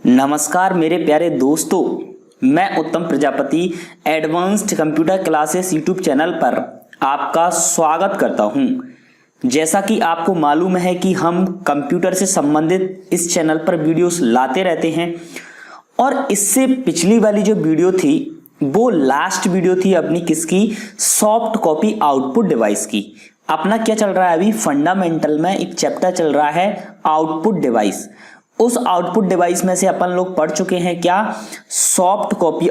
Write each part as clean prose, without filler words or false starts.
नमस्कार मेरे प्यारे दोस्तों, मैं उत्तम Prajapati advanced computer classes YouTube channel पर आपका स्वागत करता हूं। जैसा कि आपको मालूम है कि हम कंप्यूटर से संबंधित इस चैनल पर वीडियोस लाते रहते हैं और इससे पिछली वाली जो वीडियो थी वो लास्ट वीडियो थी अपनी किसकी, सॉफ्ट कॉपी आउटपुट डिवाइस की। अपना क्या चल रहा है अभी, फंडामेंटल में एक चैप्टर चल रहा है आउटपुट डिवाइस। उस आउटपुट डिवाइस में से अपन लोग पढ़ चुके हैं क्या, सॉफ्ट कॉपी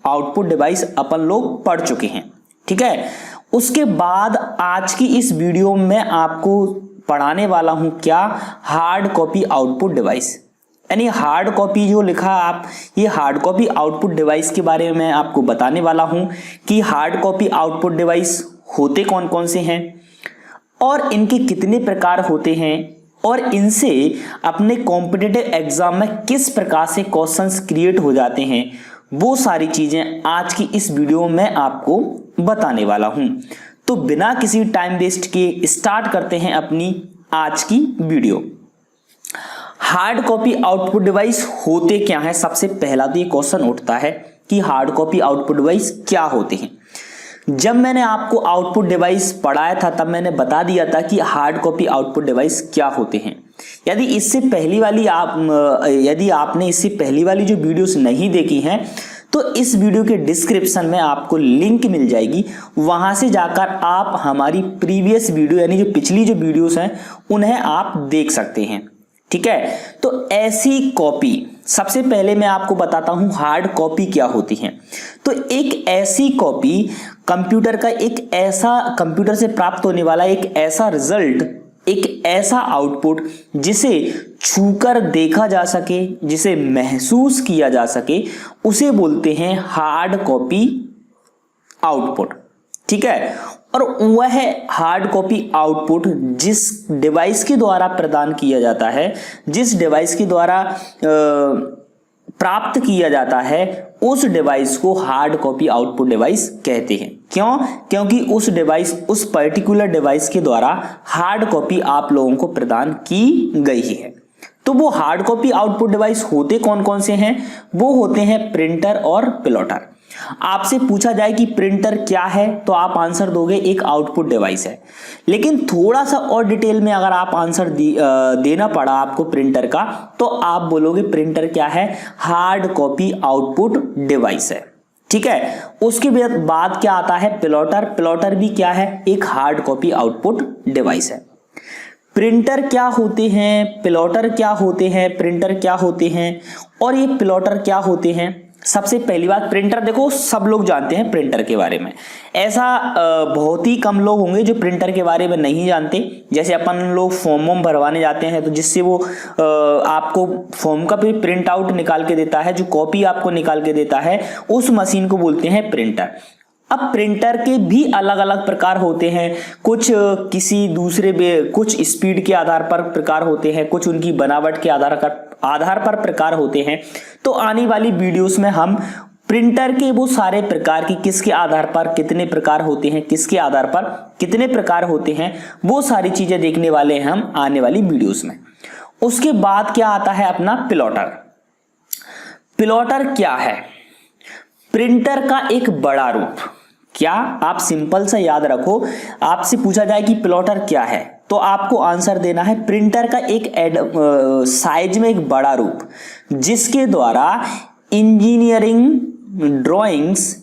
आउटपुट डिवाइस अपन लोग पढ़ चुके हैं। ठीक है, उसके बाद आज की इस वीडियो में आपको पढ़ाने वाला हूं क्या, हार्ड कॉपी आउटपुट डिवाइस। यानी हार्ड कॉपी जो लिखा आप, ये हार्ड कॉपी आउटपुट डिवाइस के बारे में मैं आपको बताने वाला हूं कि हार्ड कॉपी आउटपुट डिवाइस होते कौन कौन से हैं और इनके कितने प्रकार होते हैं और इनसे अपने कॉम्पिटिटिव एग्जाम में किस प्रकार से क्वेश्चंस क्रिएट हो जाते हैं, वो सारी चीजें आज की इस वीडियो में आपको बताने वाला हूं। तो बिना किसी टाइम वेस्ट के स्टार्ट करते हैं अपनी आज की video. Hard copy output device होते क्या है, सबसे पहला तो ये क्वेश्चन उठता है कि हार्ड कॉपी आउटपुट डिवाइस क्या होते हैं। जब मैंने आपको आउटपुट डिवाइस पढ़ाया था तब मैंने बता दिया था कि हार्ड कॉपी आउटपुट डिवाइस क्या होते हैं। यदि आपने इससे पहली वाली जो वीडियोस नहीं देखी हैं तो इस वीडियो के डिस्क्रिप्शन में आपको लिंक मिल जाएगी, वहां से जाकर आप हमारी प्रीवियस वीडियो यानी जो पिछली जो वीडियोस हैं उन्हें आप देख सकते हैं। ठीक है, तो ऐसी कॉपी, सबसे पहले मैं आपको बताता हूं हार्ड कॉपी क्या होती है। तो एक ऐसी कॉपी कंप्यूटर का एक ऐसा, कंप्यूटर से प्राप्त होने वाला एक ऐसा रिजल्ट, एक ऐसा आउटपुट जिसे छूकर देखा जा सके, जिसे महसूस किया जा सके, उसे बोलते हैं हार्ड कॉपी आउटपुट। ठीक है, और वह हार्ड कॉपी आउटपुट जिस डिवाइस के द्वारा प्रदान किया जाता है, जिस डिवाइस के द्वारा प्राप्त किया जाता है, उस डिवाइस को हार्ड कॉपी आउटपुट डिवाइस कहते हैं। क्यों? क्योंकि उस पर्टिकुलर डिवाइस के द्वारा हार्ड कॉपी आप लोगों को प्रदान की गई है। तो वो हार्ड कॉपी आउटपुट डिवाइस होते कौन कौन से हैं, वो होते हैं प्रिंटर और प्लॉटर। आपसे पूछा जाए कि प्रिंटर क्या है तो आप आंसर दोगे एक आउटपुट डिवाइस है, लेकिन थोड़ा सा और डिटेल में अगर आप आंसर देना पड़ा आपको प्रिंटर का, तो आप बोलोगे प्रिंटर क्या है, हार्ड कॉपी आउटपुट डिवाइस है। ठीक है, उसके बाद क्या आता है प्लॉटर। प्लॉटर भी क्या है, एक हार्ड कॉपी आउटपुट डिवाइस है। प्रिंटर क्या होते हैं, प्लॉटर क्या होते हैं, प्रिंटर क्या होते हैं और ये प्लॉटर क्या होते हैं। सबसे पहली बात, प्रिंटर देखो सब लोग जानते हैं प्रिंटर के बारे में, ऐसा बहुत ही कम लोग होंगे जो प्रिंटर के बारे में नहीं जानते। जैसे अपन लोग फॉर्म भरवाने जाते हैं तो जिससे वो आपको फॉर्म का भी प्रिंट आउट निकाल के देता है, जो कॉपी आपको निकाल के देता है, उस मशीन को बोलते हैं प्रिंटर। अब प्रिंटर के भी अलग अलग प्रकार होते हैं, कुछ कुछ स्पीड के आधार पर प्रकार होते हैं, कुछ उनकी बनावट के आधार पर प्रकार होते हैं। तो आने वाली वीडियोस में हम प्रिंटर के वो सारे प्रकार की, किसके आधार पर कितने प्रकार होते हैं, किसके आधार पर कितने प्रकार होते हैं, वो सारी चीजें देखने वाले हैं हम आने वाली वीडियोस में। उसके बाद क्या आता है अपना प्लॉटर। प्लॉटर क्या है, प्रिंटर का एक बड़ा रूप। क्या, आप सिंपल सा याद रखो, आपसे पूछा जाए कि प्लॉटर क्या है तो आपको आंसर देना है प्रिंटर का एक साइज में एक बड़ा रूप, जिसके द्वारा इंजीनियरिंग ड्राइंग्स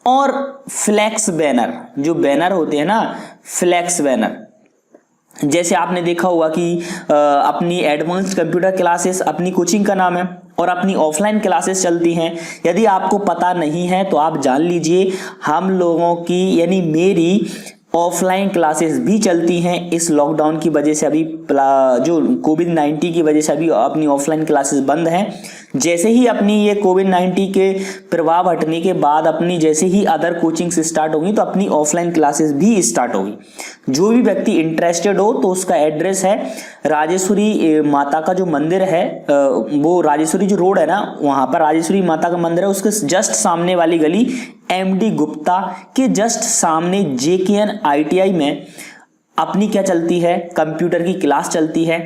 और फ्लैक्स बैनर, जो बैनर होते हैं ना, फ्लैक्स बैनर, जैसे आपने देखा होगा कि अपनी एडवांस्ड कंप्यूटर क्लासेस अपनी कोचिंग का नाम है और अपनी ऑफलाइन क्लासेस चलती हैं। यदि आपको पता नहीं है तो आप जान लीजिए, हम लोगों की यानी मेरी ऑफलाइन क्लासेस भी चलती हैं। इस लॉकडाउन की वजह से अभी जो कोविड-19 की वजह से अभी अपनी ऑफलाइन क्लासेस बंद हैं। जैसे ही अपनी ये कोविड-19 के प्रभाव हटने के बाद अपनी जैसे ही अदर कोचिंग्स स्टार्ट होंगी तो अपनी ऑफलाइन क्लासेस भी स्टार्ट होगी। जो भी व्यक्ति इंटरेस्टेड हो तो उसका एड्रेस है राजेश्वरी माता का जो मंदिर है, वो राजेश्वरी जो रोड है ना, वहां पर राजेश्वरी माता का मंदिर है, उसके जस्ट सामने वाली गली एमडी गुप्ता के जस्ट सामने JKN ITI में अपनी क्या चलती है, कंप्यूटर की क्लास चलती है।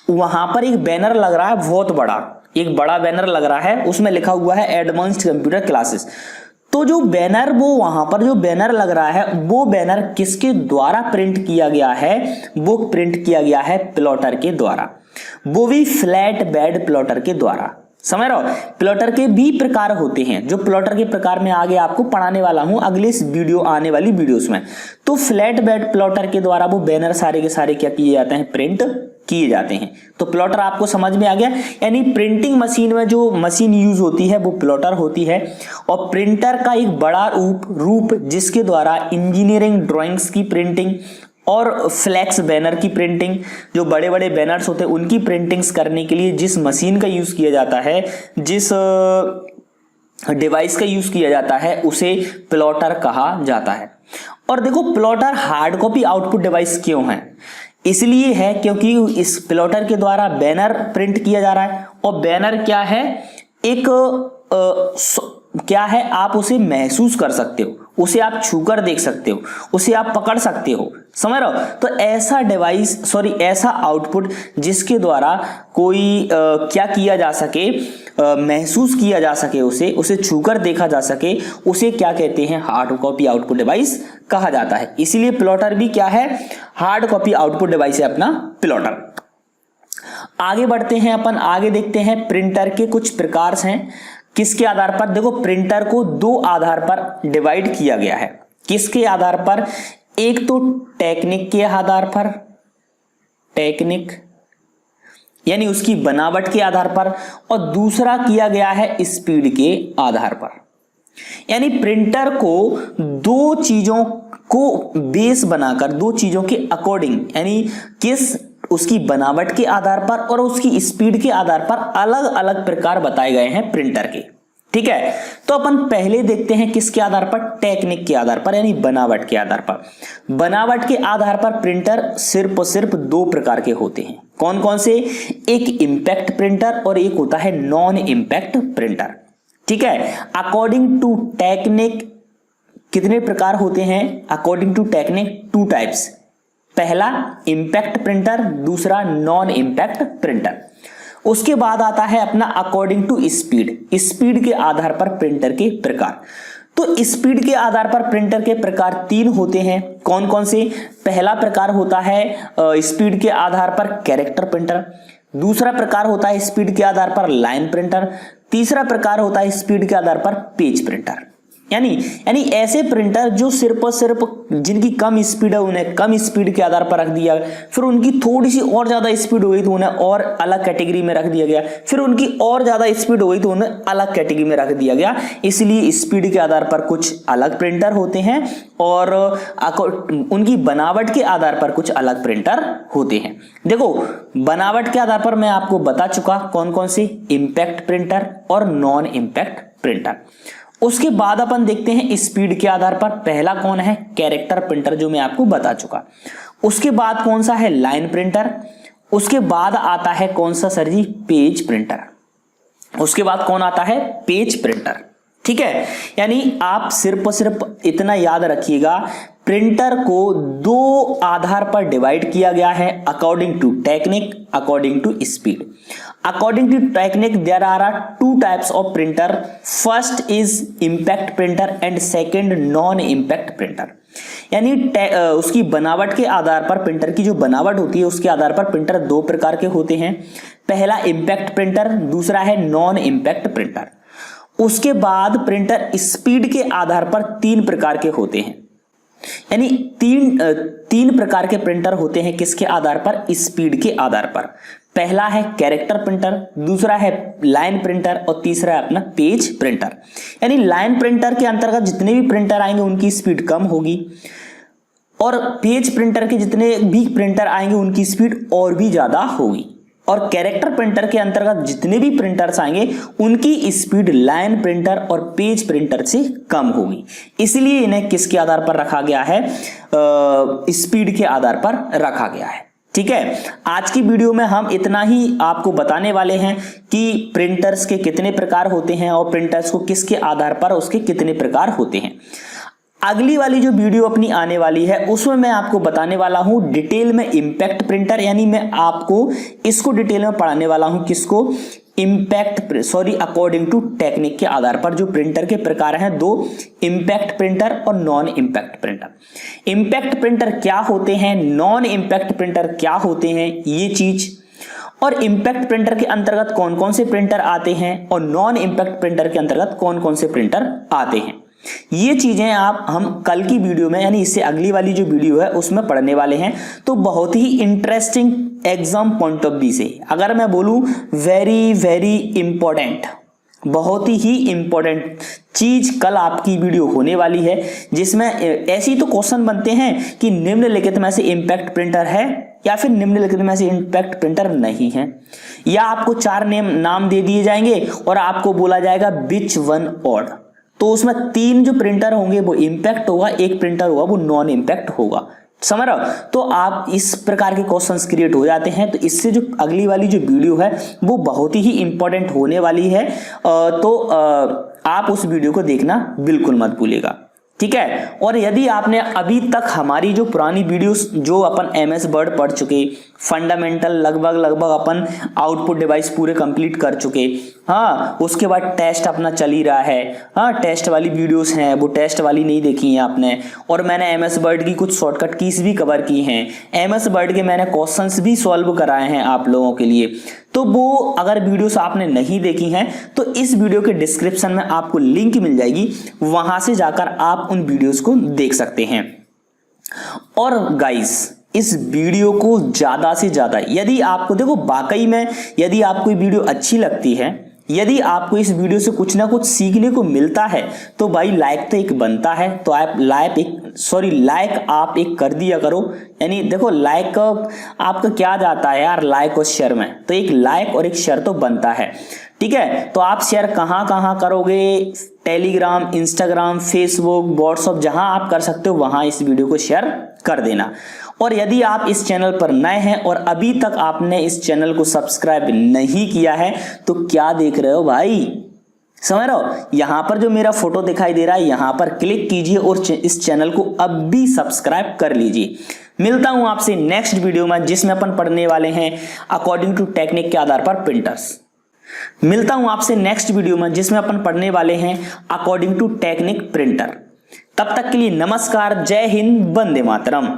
वहां पर एक बैनर लग रहा है बहुत बड़ा, एक बड़ा बैनर लग रहा है, उसमें लिखा हुआ है एडवांस्ड कंप्यूटर क्लासेस। तो जो बैनर, वो वहां पर जो बैनर लग रहा है, वो बैनर किसके द्वारा प्रिंट किया गया है? वो प्रिंट किया गया है प्लॉटर के द्वारा, वो भी फ्लैट बेड प्लॉटर के द्वारा। समझ रहे हो? प्लॉटर के भी प्रकार होते हैं, जो प्लॉटर के प्रकार में आगे आपको पढ़ाने वाला हूं अगले वीडियो, आने वाली वीडियोस में। तो फ्लैट बेड प्लॉटर के द्वारा वो बैनर सारे के सारे क्या किए जाते हैं? प्रिंट किए जाते हैं। तो प्लॉटर आपको समझ में आ गया, यानी प्रिंटिंग मशीन में जो मशीन यूज होती है वो प्लॉटर होती है। और प्रिंटर का एक बड़ा रूप जिसके द्वारा इंजीनियरिंग ड्राइंग्स की प्रिंटिंग और फ्लैक्स बैनर की प्रिंटिंग, जो बड़े बड़े बैनर्स होते हैं उनकी प्रिंटिंग्स करने के लिए जिस मशीन का यूज किया जाता है, जिस डिवाइस का यूज किया जाता है, उसे प्लॉटर कहा जाता है। और देखो, plotter hard copy output device क्यों है? इसलिए है क्योंकि इस प्लॉटर के द्वारा बैनर प्रिंट किया जा रहा है। और बैनर क्या है? एक क्या है, आप उसे महसूस कर सकते हो, उसे आप छूकर देख सकते हो, उसे आप पकड़ सकते हो। समझ रहे हो? तो ऐसा डिवाइस, ऐसा आउटपुट जिसके द्वारा कोई क्या किया जा सके, महसूस किया जा सके, उसे छूकर देखा जा सके, उसे क्या कहते हैं? हार्ड कॉपी आउटपुट डिवाइस कहा जाता है। इसीलिए प्लॉटर भी क्या है? हार्ड कॉपी आउटपुट डिवाइस है अपना प्लॉटर। आगे बढ़ते हैं अपन, आगे देखते हैं प्रिंटर के कुछ प्रकार हैं। किसके आधार पर? देखो, प्रिंटर को दो आधार पर डिवाइड किया गया है। किसके आधार पर? एक तो टेक्निक के आधार पर, टेक्निक यानी उसकी बनावट के आधार पर, और दूसरा किया गया है स्पीड के आधार पर। यानी प्रिंटर को दो चीजों को बेस बनाकर, दो चीजों के अकॉर्डिंग, यानी किस उसकी बनावट के आधार पर और उसकी स्पीड के आधार पर अलग अलग प्रकार बताए गए हैं प्रिंटर के। ठीक है, तो अपन पहले देखते हैं किसके आधार पर? टेक्निक के आधार पर, यानी बनावट के आधार पर। बनावट के आधार पर प्रिंटर सिर्फ और सिर्फ दो प्रकार के होते हैं। कौन कौन से? एक इंपैक्ट प्रिंटर और एक होता है नॉन इंपैक्ट प्रिंटर। ठीक है, अकॉर्डिंग टू टेक्निक कितने प्रकार होते हैं? According to technique two types. पहला इंपैक्ट प्रिंटर, दूसरा नॉन इंपैक्ट प्रिंटर। उसके बाद आता है अपना अकॉर्डिंग टू स्पीड। स्पीड के आधार पर प्रिंटर के प्रकार। तो स्पीड के आधार पर प्रिंटर के प्रकार तीन होते हैं। कौन कौन से? पहला प्रकार होता है स्पीड के आधार पर कैरेक्टर प्रिंटर, दूसरा प्रकार होता है स्पीड के आधार पर लाइन प्रिंटर, तीसरा प्रकार होता है स्पीड के आधार पर पेज प्रिंटर। यानी ऐसे प्रिंटर जो सिर्फ और सिर्फ जिनकी कम स्पीड है उन्हें कम स्पीड के आधार पर रख दिया, फिर उनकी थोड़ी सी और ज्यादा स्पीड हो गई तो उन्हें और अलग कैटेगरी में रख दिया गया, फिर उनकी और ज्यादा स्पीड हो गई तो उन्हें अलग कैटेगरी में रख दिया गया। इसलिए स्पीड के आधार पर कुछ अलग प्रिंटर होते हैं और उनकी बनावट के आधार पर कुछ अलग प्रिंटर होते हैं। देखो, बनावट के आधार पर मैं आपको बता चुका कौन कौन से, इंपैक्ट प्रिंटर और नॉन इंपैक्ट प्रिंटर। उसके बाद अपन देखते हैं स्पीड के आधार पर। पहला कौन है? कैरेक्टर प्रिंटर, जो मैं आपको बता चुका। उसके बाद कौन सा है? Line printer. उसके बाद आता है कौन सा सर जी? Page printer. उसके बाद कौन आता है? Page printer. ठीक है, यानी आप सिर्फ और सिर्फ इतना याद रखिएगा, प्रिंटर को दो आधार पर डिवाइड किया गया है, according to technique, according to speed. According to technique, there are two types of printer. First is impact printer and second non-impact printer. यानी उसकी बनावट के आधार पर, प्रिंटर की जो बनावट होती है उसके आधार पर प्रिंटर दो प्रकार के होते हैं। पहला इम्पैक्ट प्रिंटर, दूसरा है नॉन इम्पैक्ट प्रिंटर। उसके बाद प्रिंटर स्पीड के आधार पर तीन प्रकार के होते हैं। यानी तीन प्रकार के प्रिंटर होते हैं। किसके आधार पर? स्पीड के आधार पर। पहला है कैरेक्टर प्रिंटर, दूसरा है लाइन प्रिंटर और तीसरा है अपना पेज प्रिंटर। यानी लाइन प्रिंटर के अंतर्गत जितने भी प्रिंटर आएंगे उनकी स्पीड कम होगी और पेज प्रिंटर के जितने भी प्रिंटर आएंगे उनकी स्पीड और भी ज्यादा होगी। और कैरेक्टर प्रिंटर के अंतर्गत जितने भी प्रिंटर्स आएंगे उनकी स्पीड लाइन प्रिंटर और पेज प्रिंटर से कम होगी। इसलिए इन्हें किसके आधार पर रखा गया है? स्पीड के आधार पर रखा गया है। ठीक है, आज की वीडियो में हम इतना ही आपको बताने वाले हैं कि प्रिंटर्स के कितने प्रकार होते हैं और प्रिंटर्स को किसके आधार पर उसके कितने प्रकार होते हैं। अगली वाली जो वीडियो अपनी आने वाली है उसमें मैं आपको बताने वाला हूं डिटेल में इंपैक्ट प्रिंटर, यानी मैं आपको इसको डिटेल में पढ़ाने वाला हूं, किसको, अकॉर्डिंग टू टेक्निक के आधार पर जो प्रिंटर के प्रकार हैं दो, इंपैक्ट प्रिंटर और non impact printer. Impact printer क्या होते हैं, नॉन इंपैक्ट प्रिंटर क्या होते हैं, ये चीज, और इंपैक्ट प्रिंटर के अंतर्गत कौन कौन से प्रिंटर आते हैं और नॉन इंपैक्ट प्रिंटर के अंतर्गत कौन कौन से प्रिंटर आते हैं, ये चीजें हम कल की वीडियो में, यानी इससे अगली वाली जो वीडियो है उसमें पढ़ने वाले हैं। तो बहुत ही interesting exam point of view से अगर मैं बोलूं, वेरी वेरी इंपॉर्टेंट, बहुत ही इंपॉर्टेंट चीज कल आपकी वीडियो होने वाली है, जिसमें ऐसे ही तो क्वेश्चन बनते हैं कि निम्नलिखित में से इंपैक्ट प्रिंटर है या फिर निम्नलिखित में से इंपैक्ट प्रिंटर नहीं है, या आपको 4 नाम दे दिए जाएंगे और आपको बोला जाएगा विच वन ऑड, तो उसमें 3 जो प्रिंटर होंगे वो इंपैक्ट होगा, एक प्रिंटर होगा वो नॉन इंपैक्ट होगा, समझ रहे हो। तो आप इस प्रकार के क्वेश्चंस क्रिएट हो जाते हैं, तो इससे जो अगली वाली जो वीडियो है वो बहुत ही इंपॉर्टेंट होने वाली है, तो आप उस वीडियो को देखना बिल्कुल मत भूलिएगा, ठीक है। और यदि आपने अभी तक हमारी जो पुरानी वीडियोस जो अपन एमएस वर्ड पढ़ चुके, फंडामेंटल लगभग अपन आउटपुट डिवाइस पूरे कंप्लीट कर चुके, हाँ, उसके बाद टेस्ट अपना चल ही रहा है, हाँ, टेस्ट वाली वीडियोस हैं वो टेस्ट वाली नहीं देखी है आपने, और मैंने एमएस वर्ड की कुछ शॉर्टकट कीज भी कवर की हैं, एमएस वर्ड के मैंने क्वेश्चंस भी सॉल्व कराए हैं आप लोगों के लिए, तो वो अगर वीडियोस आपने नहीं देखी हैं तो इस वीडियो के डिस्क्रिप्शन में आपको लिंक मिल जाएगी, वहां से जाकर आप उन वीडियोस को देख सकते हैं। और गाइस इस वीडियो को ज्यादा से ज्यादा, यदि आपको देखो वाकई में यदि आपको ये वीडियो अच्छी लगती है, यदि आपको इस वीडियो से कुछ ना कुछ सीखने को मिलता है तो भाई लाइक तो एक बनता है, तो आप लाइक आप एक कर दिया करो, यानी देखो लाइक आपका क्या जाता है यार, लाइक और शेयर में, तो एक लाइक और एक शेयर तो बनता है, ठीक है। तो आप शेयर कहां करोगे, टेलीग्राम, इंस्टाग्राम, फेसबुक, व्हाट्सएप, जहां आप कर सकते हो वहां इस वीडियो को शेयर कर देना। और यदि आप इस चैनल पर नए हैं और अभी तक आपने इस चैनल को सब्सक्राइब नहीं किया है तो क्या देख रहे हो भाई, समझ रहे हो, यहां पर जो मेरा फोटो दिखाई दे रहा है यहां पर क्लिक कीजिए और इस चैनल को अब भी सब्सक्राइब कर लीजिए। मिलता हूं आपसे नेक्स्ट वीडियो में जिसमें अपन पढ़ने वाले हैं अकॉर्डिंग टू टेक्निक के आधार पर प्रिंटर्स। मिलता हूं आपसे नेक्स्ट वीडियो में जिसमें अपन पढ़ने वाले हैं अकॉर्डिंग टू टेक्निक प्रिंटर। तब तक के लिए नमस्कार, जय हिंद, वंदे मातरम।